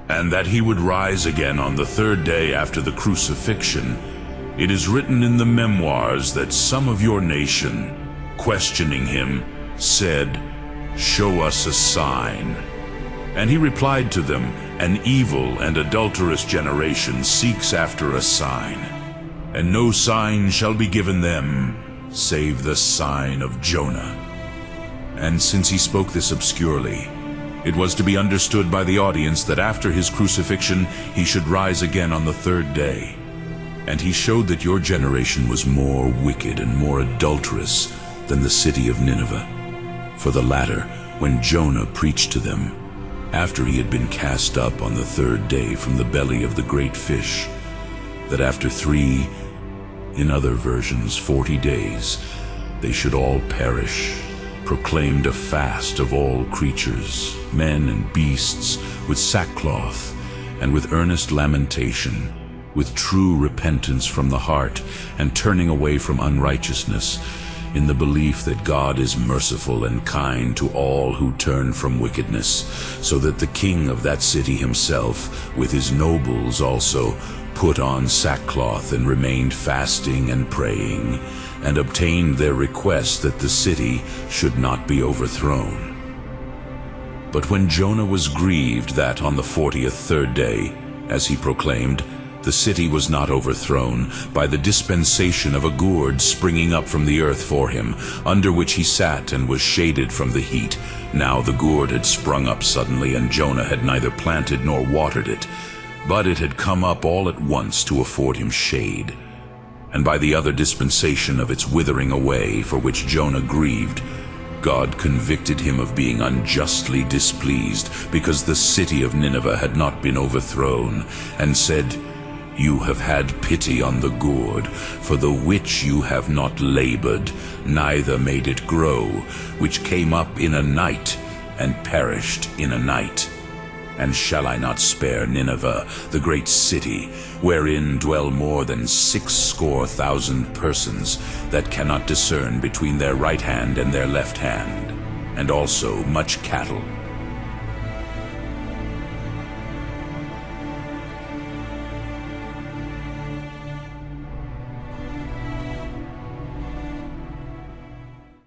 and that he would rise again on the third day after the crucifixion, it is written in the memoirs that some of your nation, questioning him, said, "Show us a sign." And he replied to them, "An evil and adulterous generation seeks after a sign, and no sign shall be given them, save the sign of Jonah." And since he spoke this obscurely, it was to be understood by the audience that after his crucifixion he should rise again on the third day. And he showed that your generation was more wicked and more adulterous than the city of Nineveh. For the latter, when Jonah preached to them, after he had been cast up on the third day from the belly of the great fish, that after 3, in other versions 40 days, they should all perish, proclaimed a fast of all creatures, men and beasts, with sackcloth and with earnest lamentation, with true repentance from the heart and turning away from unrighteousness, in the belief that God is merciful and kind to all who turn from wickedness, so that the king of that city himself, with his nobles also, put on sackcloth and remained fasting and praying, and obtained their request that the city should not be overthrown. But when Jonah was grieved that on the 40th third day, as he proclaimed, the city was not overthrown by the dispensation of a gourd springing up from the earth for him, under which he sat and was shaded from the heat. Now the gourd had sprung up suddenly, and Jonah had neither planted nor watered it, but it had come up all at once to afford him shade. And by the other dispensation of its withering away, for which Jonah grieved, God convicted him of being unjustly displeased, because the city of Nineveh had not been overthrown, and said, "You have had pity on the gourd, for the which you have not labored, neither made it grow, which came up in a night, and perished in a night. And shall I not spare Nineveh, the great city, wherein dwell more than 60,000 persons, that cannot discern between their right hand and their left hand, and also much cattle,